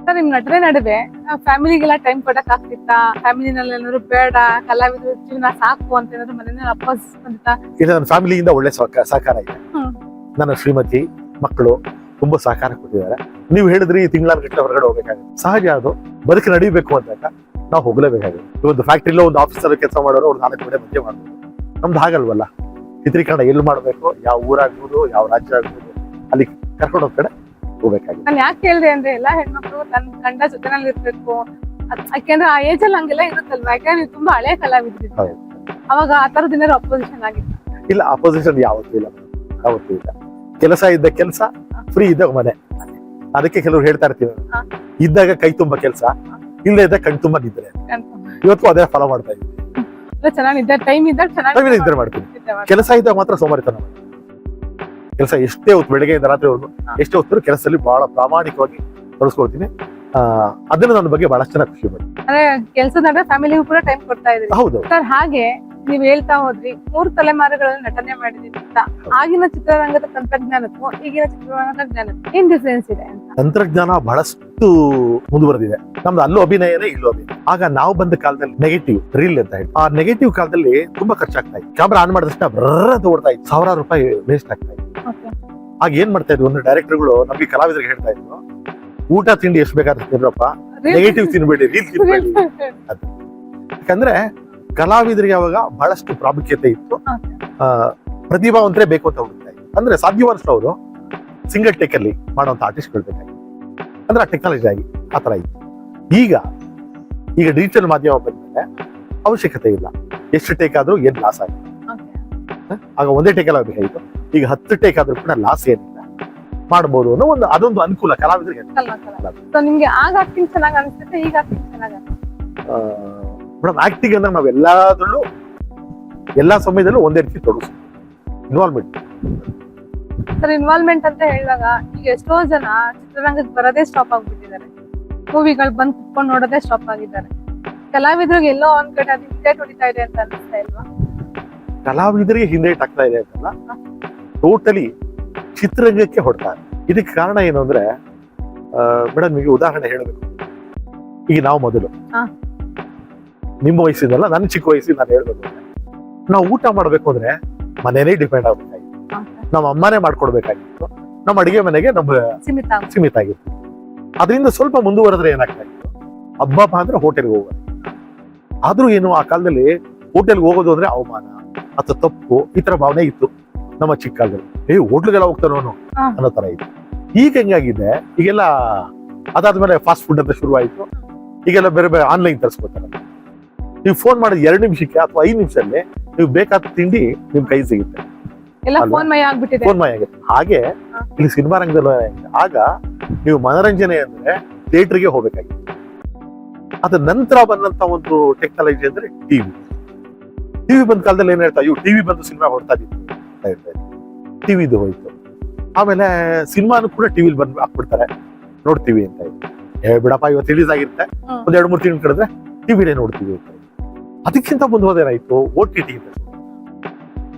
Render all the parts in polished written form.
Sir ನಿಮ್ ನಟನೆ ನಡುವೆ ಫ್ಯಾಮಿಲಿಗೆಲ್ಲ ಟೈಮ್ ಕೊಡಕ್ ಆಗ್ತಿತ್ತಾ? ಫ್ಯಾಮಿಲಿನಲ್ಲಿ ಏನಾದ್ರು ಬೇಡ, ಕಲಾವಿದ್ರು ಜೀವನ ಸಾಕು ಅಂತ ಏನಾದ್ರು ಮನೆಯಲ್ಲಿ ಅಪೋಸ್ ಬಂದಿತ್ತಾ? ಇದು ನನ್ನ ಫ್ಯಾಮಿಲಿಯಿಂದ ಒಳ್ಳೆ ಸಹಕಾರ ಇದೆ. ನನ್ನ ಶ್ರೀಮತಿ ಮಕ್ಕಳು ತುಂಬಾ ಸಹಕಾರ ಕೊಟ್ಟಿದ್ದಾರೆ. ನೀವು ಹೇಳಿದ್ರಿ ತಿಂಗಳಾನ ಗಟ್ಟಲೆ ಹೊರಗಡೆ ಹೋಗ್ಬೇಕಾಗುತ್ತೆ, ಸಹಜ. ಅದು ಬದುಕು ನಡೀಬೇಕು ಅಂದಾಗ ನಾವು ಹೋಗ್ಲೇಬೇಕಾಗುತ್ತೆ. ಇವತ್ತು ಫ್ಯಾಕ್ಟ್ರಿలో ಒಂದು ಆಫೀಸಲ್ಲಿ ಕೆಲಸ ಮಾಡೋರು ಅವ್ರು 4 ಗಂಟೆ ಮಧ್ಯೆ ಮಾಡ್ಬೋದು. ನಮ್ದು ಹಾಗಲ್ವಲ್ಲ. ಚಿತ್ರೀಕರಣ ಎಲ್ಲಿ ಮಾಡ್ಬೇಕು, ಯಾವ ಊರಾಗ್ಬೋದು, ಯಾವ ರಾಜ್ಯ ಆಗ್ಬೋದು, ಅಲ್ಲಿ ಕರ್ಕೊಂಡು ಹೋಗ್ ಕಡೆ ಹೋಗ್ಬೇಕಾಗಿದೆ. ನಾನು ಯಾಕೆ ಹೇಳಿದೆ ಅಂದ್ರೆ ಎಲ್ಲಾ ಹೆಣ್ಮಕ್ಳು ತನ್ನ ಗಂಡ ಜೊತೆನಲ್ಲಿ ಇರ್ಬೇಕು. ಯಾಕೆಂದ್ರೆ ಆ ಏಜ್ ಅಲ್ಲಿ ಹಂಗೆಲ್ಲ ಇರುತ್ತಲ್ವಾ? ಯಾಕಂದ್ರೆ ನೀವು ತುಂಬಾ ಹಳೆ ಕಲಾವಿದ್ರಿ. ಅವಾಗ ಆ ತರದ ಏನಾದ್ರು ಅಪೋಸಿಷನ್ ಆಗಿತ್ತು? ಇಲ್ಲ, ಅಪೋಸಿಷನ್ ಯಾವತ್ತೂ ಇಲ್ಲ, ಯಾವತ್ತೂ ಇಲ್ಲ. ಕೆಲಸ ಇದ್ದ ಕೆಲಸ, ಫ್ರೀ ಇದ್ದಾಗ ಮನೆ. ಅದಕ್ಕೆ ಕೆಲವ್ರು ಹೇಳ್ತಾ ಇರ್ತೀವಿ, ಇದ್ದಾಗ ಕೈ ತುಂಬಾ ಕೆಲಸ, ಇಲ್ಲದೆ ಇದ್ದಾಗ ಕಣ್ ತುಂಬಾ ನಿದ್ರೆ. ಇವತ್ತು ಅದೇ ಫಾಲೋ ಮಾಡ್ತಾ ಇದ್ದೀವಿ. ಚೆನ್ನಾಗಿದ್ದ ಟೈಮ್ ಇದ್ದಾಗ ಚೆನ್ನಾಗಿ ನಿದ್ರೆ ಮಾಡ್ತೀವಿ. ಕೆಲಸ ಇದ್ದಾಗ ಮಾತ್ರ ಸೋಮಾರಿತನ. ಕೆಲಸ ಎಷ್ಟೇ ಹೊತ್ತು, ಬೆಳಗ್ಗೆಯಿಂದ ರಾತ್ರಿವರೆಗೂ ಎಷ್ಟೇ ಹೊತ್ತು ಕೆಲಸದಲ್ಲಿ ಬಹಳ ಪ್ರಾಮಾಣಿಕವಾಗಿ ತೊಡಸ್ಕೊಳ್ತೀನಿ. ಅದನ್ನ ನನ್ನ ಬಗ್ಗೆ ಬಹಳ ಚೆನ್ನಾಗಿ ಖುಷಿ ಪಡ್ತೀನಿ. ಅಂದ್ರೆ ಕೆಲಸದ ನಡುವೆ ಫ್ಯಾಮಿಲಿಗೂ ಕೂಡ ಟೈಮ್ ಕೊಡ್ತಾ ಇದ್ರಿ. ಹೌದು ಸರ್, ಹಾಗೆ ನೀವ್ ಹೇಳ್ತಾ ಹೋದ್ರಿ 3 ತಲೆಮಾರುಗಳಲ್ಲಿ ನಟನೆ ಮಾಡಿದೀನಿ ಅಂತ. ಆಗಿನ ಚಿತ್ರರಂಗದ ತಂತ್ರಜ್ಞಾನಕ್ಕೂ ಈಗಿನ ಚಿತ್ರರಂಗದ ಜ್ಞಾನಕ್ಕೂ ಏನ್ ಡಿಫ್ರೆನ್ಸ್ ಇದೆ ಅಂತ? ತಂತ್ರಜ್ಞಾನ ಬಹಳಷ್ಟು ಮುಂದುವರೆದಿದೆ. ನಮ್ದು ಅಲ್ಲೂ ಅಭಿನಯನೇ ಇಲ್ಲೂ ಅಭಿನಯ. ಆಗ ನಾವು ಬಂದ ಕಾಲದಲ್ಲಿ ನೆಗೆಟಿವ್ ರೀಲ್ ಅಂತ ಹೇಳಿ, ಆ ನೆಗೆಟಿವ್ ಕಾಲದಲ್ಲಿ ತುಂಬಾ ಖರ್ಚಾಗ್ತಾ ಇತ್ತು. ಕ್ಯಾಮ್ರಾ ಆನ್ ಮಾಡಿದಷ್ಟು ಬರ್ರದ್ದು ಓಡ್ತಾ ಇತ್ತು, ₹1000 ವೇಸ್ಟ್ ಆಗ್ತಾ ಇತ್ತು. ಆಗ ಏನ್ ಮಾಡ್ತಾ ಇದ್ರು, ಒಂದು ಡೈರೆಕ್ಟರ್ಗಳು ನಮ್ಗೆ ಕಲಾವಿದರಿಗೆ ಹೇಳ್ತಾ ಇದ್ರು, ಊಟ ತಿಂಡಿ ಎಷ್ಟು ಬೇಕಾದ್ರೆ ತಿನ್ರಪ್ಪ, ನೆಗೆಟಿವ್ ತಿನ್ಬೇಡಿ, ರೀಲ್ ತಿನ್ಬೇಡಿ ಅದು. ಯಾಕಂದ್ರೆ ಕಲಾವಿದರಿಗೆ ಅವಾಗ ಬಹಳಷ್ಟು ಪ್ರಾಮುಖ್ಯತೆ ಇತ್ತು. ಪ್ರತಿಭಾವಂತರೇ ಬೇಕು ಅಂತ ಹುಡುಕ್ತಾ ಇತ್ತು. ಅಂದ್ರೆ ಸಾಧ್ಯವಾದಷ್ಟು ಅವರು ಸಿಂಗಲ್ ಟೇಕ್ ಅಲ್ಲಿ ಮಾಡುವಂತ ಆರ್ಟಿಸ್ಟ್ ಬೇಕಾಗಿತ್ತು. ಅಂದ್ರೆ ಆ ಟೆಕ್ನಾಲಜಿ ಆಗಿ ಆತರ ಇತ್ತು. ಈಗ ಡಿಜಿಟಲ್ ಮಾಧ್ಯಮ ಬಂದ್ಮೇಲೆ ಅವಶ್ಯಕತೆ ಇಲ್ಲ. ಎಷ್ಟು ಟೇಕ್ ಆದ್ರೂ ಏನ್ ಲಾಸ್ ಆಗಿದೆ. ಆಗ ಒಂದೇ ಟೇಕ್ ಎಲ್ಲ ಬೇಕಾಗಿತ್ತು. ಈಗ 10 ಟೇಕ್ ಆದ್ರೂ ಕೂಡ ಲಾಸ್ ಏನಿಲ್ಲ, ಮಾಡಬಹುದು ಅನ್ನೋ ಅದೊಂದು ಅನುಕೂಲ ಕಲಾವಿದರಿಗೆ. ನಿಮ್ಗೆ ಆಗ ಆಕ್ಟಿಂಗ್ ಚೆನ್ನಾಗಿ ಅನಿಸುತ್ತೆ, ಈಗ ಆಕ್ಟಿಂಗ್ ಚೆನ್ನಾಗಿ? ಮೇಡಮ್, ಆಕ್ಟಿಂಗ್ ಅಂದ್ರೆ ನಾವ್ ಎಲ್ಲಾದ್ರಲ್ಲೂ ಎಲ್ಲಾ ಸಮಯದಲ್ಲೂ ಒಂದೇ ರೀತಿ ತೊಡಗಿಸ್ ಇನ್ವಾಲ್ವ್ಮೆಂಟ್. ಸರ್, ಇನ್ವಾಲ್ವ್ಮೆಂಟ್ ಅಂತ ಹೇಳಿದಾಗ ಈಗ ಎಷ್ಟೋ ಜನ ಚಿತ್ರರಂಗಕ್ಕೆ ಬರೋದೇ ಸ್ಟಾಪ್ ಆಗ್ಬಿಟ್ಟಿದ್ದಾರೆ. ಮೂವಿಗಳು ಬಂದ್ ಕುತ್ಕೊಂಡು ನೋಡೋದೇ ಸ್ಟಾಪ್ ಆಗಿದ್ದಾರೆ. ಕಲಾವಿದ್ರಿಗೆ ಎಲ್ಲೋ ಒಂದ್ ಕಡೆ ಅದು ಹಿಂದೆ ಹೊಡಿತಾ ಇದೆ ಅಂತ ಅನಿಸ್ತಾ ಇಲ್ವಾ? ಕಲಾವಿದರಿಗೆ ಹಿಂದೆ ಆಗ್ತಾ ಇದೆ ಅಂತಲ್ಲ, ಟೋಟಲಿ ಚಿತ್ರರಂಗಕ್ಕೆ ಹೊಡ್ತಾರೆ. ಇದಕ್ಕೆ ಕಾರಣ ಏನು ಅಂದ್ರೆ, ಮೇಡಮ್ ನಿಮಗೆ ಉದಾಹರಣೆ ಹೇಳಬೇಕು. ಈಗ ನಾವು ಮೊದಲು ನಿಮ್ಮ ವಯಸ್ಸಿನಲ್ಲ, ನನ್ನ ಚಿಕ್ಕ ವಯಸ್ಸಿನ ನಾನು ಹೇಳ್ಬೇಕು ಅಂದ್ರೆ, ನಾವು ಊಟ ಮಾಡ್ಬೇಕು ಅಂದ್ರೆ ಮನೇನೇ ಡಿಪೆಂಡ್ ಆಗ್ಬೇಕಾಗಿತ್ತು. ನಮ್ಮ ಅಮ್ಮನೇ ಮಾಡ್ಕೊಡ್ಬೇಕಾಗಿತ್ತು. ನಮ್ಮ ಅಡಿಗೆ ಮನೆಗೆ ನಮ್ಮ ಸೀಮಿತ ಆಗಿತ್ತು. ಅದರಿಂದ ಸ್ವಲ್ಪ ಮುಂದುವರೆದ್ರೆ ಏನಾಗ್ತಾ ಇತ್ತು, ಹಬ್ಬ ಅಂದ್ರೆ ಹೋಟೆಲ್ಗೆ ಹೋಗೋದು. ಆದ್ರೂ ಏನು, ಆ ಕಾಲದಲ್ಲಿ ಹೋಟೆಲ್ಗೆ ಹೋಗೋದು ಅಂದ್ರೆ ಅವಮಾನ ಅಥವಾ ತಪ್ಪು, ಈ ತರ ಭಾವನೆ ಇತ್ತು ನಮ್ಮ ಚಿಕ್ಕ ಕಾಲದಲ್ಲಿ. ಹೋಟ್ಲಿಗೆಲ್ಲ ಹೋಗ್ತಾನೋ ಅನ್ನೋ ತರ ಇತ್ತು. ಈಗ ಹೆಂಗಾಗಿದೆ, ಈಗೆಲ್ಲ ಅದಾದ್ಮೇಲೆ ಫಾಸ್ಟ್ ಫುಡ್ ಅಂತ ಶುರುವಾಯಿತು. ಈಗೆಲ್ಲ ಬೇರೆ ಬೇರೆ ಆನ್ಲೈನ್ ತರಿಸ್ಕೊತಾರೆ. ನೀವು ಫೋನ್ ಮಾಡಿದ 2 ನಿಮಿಷಕ್ಕೆ ಅಥವಾ 5 ನಿಮಿಷದಲ್ಲಿ ನೀವು ಬೇಕಾದ ತಿಂಡಿ ನಿಮ್ ಕೈ ಸಿಗುತ್ತೆ. ಫೋನ್ ಮಯ ಆಗುತ್ತೆ. ಹಾಗೆ ಇಲ್ಲಿ ಸಿನಿಮಾ ರಂಗದಲ್ಲಿ ಆಗ ನೀವು ಮನೋರಂಜನೆ ಅಂದ್ರೆ ಥಿಯೇಟರ್ಗೆ ಹೋಗ್ಬೇಕಾಗಿತ್ತು. ಅದ ನಂತರ ಬಂದಂತ ಒಂದು ಟೆಕ್ನಾಲಜಿ ಅಂದ್ರೆ ಟಿವಿ ಬಂದ ಕಾಲದಲ್ಲಿ ಏನ್ ಹೇಳ್ತಾ, ಟಿವಿ ಬಂದು ಸಿನಿಮಾ ಹೊಡ್ತಾ ಇತ್ತು, ಟಿವಿದು ಹೋಯ್ತು. ಆಮೇಲೆ ಸಿನಿಮಾನು ಕೂಡ ಟಿವಿಲಿ ಬಂದು ಹಾಕ್ಬಿಡ್ತಾರೆ, ನೋಡ್ತೀವಿ ಅಂತ ಹೇಳಿ. ಬಿಡಪ್ಪ, ಇವತ್ತು ರಿಲೀಸ್ ಆಗಿರುತ್ತೆ, ಒಂದ್ 2-3 ತಿಂಗಳು ಕಳೆದ್ರೆ ಟಿವಿನೇ ನೋಡ್ತೀವಿ ಅಂತ. ಅದಕ್ಕಿಂತ ಮುಂದೆ ಹೋದೇನಾಯ್ತು,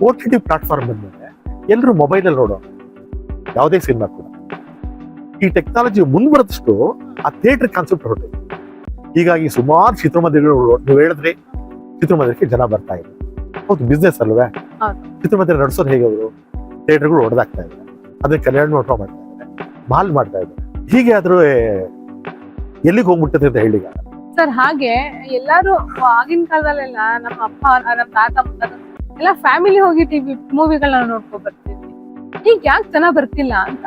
OTT ಪ್ಲಾಟ್ಫಾರ್ಮ್ ಬಂದ್ಮೇಲೆ ಎಲ್ಲರೂ ಮೊಬೈಲ್ ಅಲ್ಲಿ ನೋಡೋ ಯಾವುದೇ ಸಿನಿಮಾ ಕೂಡ. ಈ ಟೆಕ್ನಾಲಜಿ ಮುಂದುವರೆದಷ್ಟು ಆ ಥಿಯೇಟರ್ ಕಾನ್ಸೆಪ್ಟ್ ಹೊರಟೈತೆ. ಹೀಗಾಗಿ ಸುಮಾರು ಚಿತ್ರಮಂದಿರಗಳು, ನೀವು ಹೇಳಿದ್ರಿ ಚಿತ್ರಮಂದಿರಕ್ಕೆ ಜನ ಬರ್ತಾ ಇದೆ. ಹೌದು, ಬಿಸ್ನೆಸ್ ಅಲ್ವೇ. ಚಿತ್ರಮಂದಿರ ನಡೆಸೋದು ಹೇಗೆ, ಅವರು ಥಿಯೇಟರ್ಗಳು ಹೊಡೆದಾಗ್ತಾ ಇದ್ದಾರೆ, ಅದನ್ನ ಕಲ್ಯಾಣ ಮಂಟಪ ಮಾಡ್ತಾ ಇದ್ದಾರೆ, ಮಾಲ್ ಮಾಡ್ತಾ ಇದ್ದಾರೆ. ಹೀಗೆ ಆದ್ರೂ ಎಲ್ಲಿಗೆ ಹೋಗ್ಬಿಟ್ಟದೆ ಅಂತ ಹೇಳಿ. ಸರ್, ಹಾಗೆ ಎಲ್ಲಾರು ಆಗಿನ ಕಾಲದಲ್ಲೆಲ್ಲ ನಮ್ಮ ಅಪ್ಪ, ನಮ್ಮ ತಾತ ಮುತ್ತಾತ ಎಲ್ಲ ಫ್ಯಾಮಿಲಿ ಹೋಗಿ ಟಿವಿ ಮೂವಿಗಳನ್ನ ನೋಡ್ಕೊಂಡ್ ಬರ್ತಿದ್ವಿ. ಈಗ ಯಾಕೆ ಜನ ಬರ್ತಿಲ್ಲ ಅಂತ?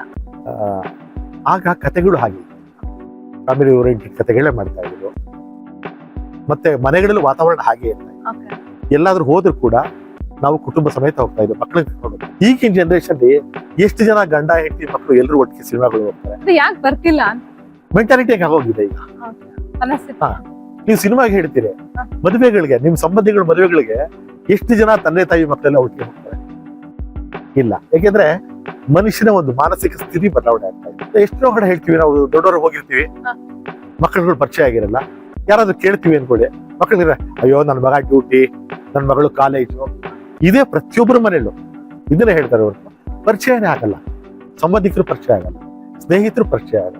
ಆಗ ಕಥೆಗಳು ಹಾಗೆ ಫ್ಯಾಮಿಲಿ ಓರಿಯೆಂಟೆಡ್ ಕಥೆಗಳೇ ಮಾಡ್ತಾ ಇದ್ರು. ಮತ್ತೆ ಮನೆಗಳಲ್ಲಿ ವಾತಾವರಣ ಹಾಗೆ ಇರ್ತಾ. ಎಲ್ಲಾದ್ರೂ ಹೋದ್ರು ಕೂಡ ನಾವು ಕುಟುಂಬ ಸಮೇತ ಹೋಗ್ತಾ ಇದ್ವಿ, ಮಕ್ಕಳಿಗೆ ಕರ್ಕೊಂಡು. ಈಗಿನ ಜನರೇಷನ್ ಎಷ್ಟು ಜನ ಗಂಡ ಹೆಂಡತಿ ಮಕ್ಕಳು ಎಲ್ಲರೂ ಒಟ್ಟಿಗೆ ಸಿನಿಮಾಗಳು ಹೋಗ್ತಾರೆ. ಯಾಕೆ ಬರ್ತಿಲ್ಲ ಅಂತ ಮೆಂಟಾಲಿಟಿ ಆಗೋಗಿದೆ ಈಗ. ನೀವು ಸಿನಿಮಾಗೆ ಹೇಳ್ತೀರಿ, ಮದುವೆಗಳಿಗೆ, ನಿಮ್ ಸಂಬಂಧಿಗಳ ಮದುವೆಗಳಿಗೆ ಎಷ್ಟು ಜನ ತಂದೆ ತಾಯಿ ಮಕ್ಕಳೆಲ್ಲ ಒಟ್ಟಿಗೆ ಹೋಗ್ತಾರೆ? ಇಲ್ಲ. ಯಾಕೆಂದ್ರೆ ಮನುಷ್ಯನ ಒಂದು ಮಾನಸಿಕ ಸ್ಥಿತಿ ಬದಲಾವಣೆ ಆಗ್ತಾ ಇದೆ. ಎಷ್ಟೋ ಕಡೆ ಹೇಳ್ತೀವಿ, ನಾವು ದೊಡ್ಡವರು ಹೋಗಿರ್ತೀವಿ, ಮಕ್ಕಳುಗಳು ಪರಿಚಯ ಆಗಿರಲ್ಲ. ಯಾರಾದ್ರೂ ಕೇಳ್ತೀವಿ ಅನ್ಕೊಳ್ಳಿ, ಮಕ್ಕಳಿಗೆ ಅಯ್ಯೋ ನನ್ನ ಮಗ ಡ್ಯೂಟಿ, ನನ್ನ ಮಗಳು ಕಾಲೇಜು, ಇದೇ ಪ್ರತಿಯೊಬ್ಬರ ಮನೆಯಲ್ಲೂ ಇದನ್ನೇ ಹೇಳ್ತಾರೆ. ಹೊರತು ಪರಿಚಯನೇ ಆಗಲ್ಲ, ಸಂಬಂಧಿಕರು ಪರಿಚಯ ಆಗಲ್ಲ, ಸ್ನೇಹಿತರು ಪರಿಚಯ ಆಗಲ್ಲ.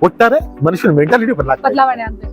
ಒಟ್ಟಾರೆ ಮನುಷ್ಯನ ಮೆಂಟಾಲಿಟಿ ಬದಲಾಗ್ತದೆ. ಬದಲಾವಣೆ ಆಗ್ಬೇಕು.